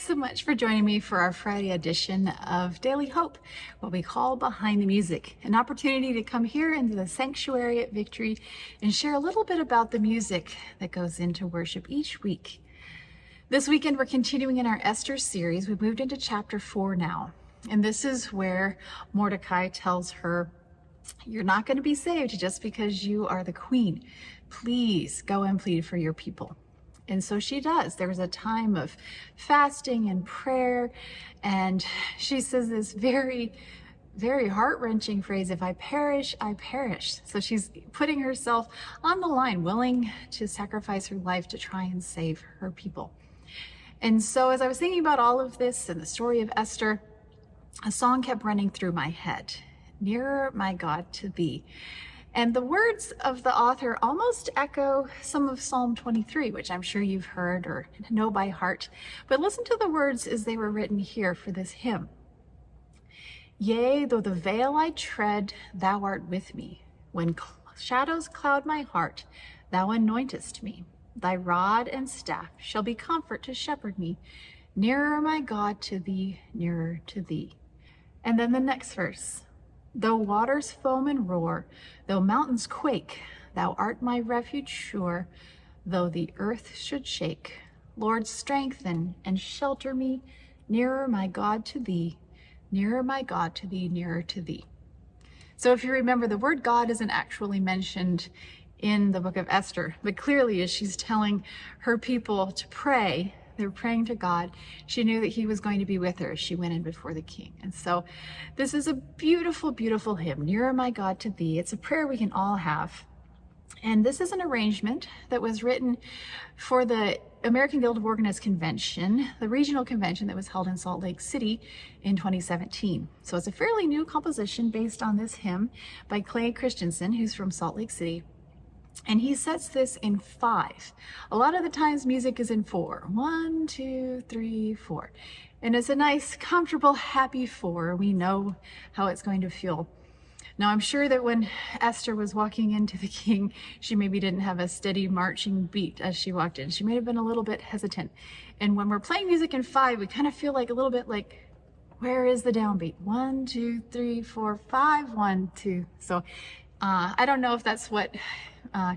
Thanks so much for joining me for our Friday edition of Daily Hope, what we call Behind the Music, an opportunity to come here into the sanctuary at Victory and share a little bit about the music that goes into worship each week. This weekend, we're continuing in our Esther series. We've moved into chapter 4 now, and this is where Mordecai tells her, "You're not going to be saved just because you are the queen. Please go and plead for your people." And so she does. There was a time of fasting and prayer, and she says this very, very heart-wrenching phrase, "If I perish, I perish." So she's putting herself on the line, willing to sacrifice her life to try and save her people. And so as I was thinking about all of this and the story of Esther, a song kept running through my head, "Nearer, my God, to thee." And the words of the author almost echo some of Psalm 23, which I'm sure you've heard or know by heart. But listen to the words as they were written here for this hymn. "Yea, though the vale I tread, thou art with me. When shadows cloud my heart, thou anointest me. Thy rod and staff shall be comfort to shepherd me. Nearer, my God, to thee, nearer to thee." And then the next verse. "Though waters foam and roar, though mountains quake, thou art my refuge sure. Though the earth should shake, Lord, strengthen and shelter me. Nearer, my God, to thee, nearer, my God, to thee, nearer to thee." So if you remember, the word God isn't actually mentioned in the book of Esther, but clearly as she's telling her people to pray, they're praying to God, she knew that he was going to be with her as she went in before the king. And so this is a beautiful, beautiful hymn, "Nearer, my God, to thee." It's a prayer we can all have. And this is an arrangement that was written for the American Guild of Organists Convention, the regional convention that was held in Salt Lake City in 2017. So it's a fairly new composition based on this hymn by Clay Christensen, who's from Salt Lake City. And he sets this in 5. A lot of the times music is in 4. 1, 2, 3, 4. And it's a nice, comfortable, happy 4. We know how it's going to feel. Now, I'm sure that when Esther was walking into the king, she maybe didn't have a steady marching beat as she walked in. She may have been a little bit hesitant. And when we're playing music in 5, we kind of feel like a little bit like, where is the downbeat? 1, 2, 3, 4, 5, 1, 2. So I don't know if that's what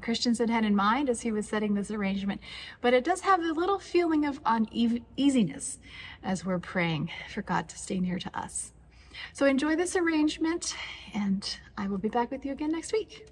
Christensen had in mind as he was setting this arrangement, but it does have a little feeling of uneasiness as we're praying for God to stay near to us. So enjoy this arrangement, and I will be back with you again next week.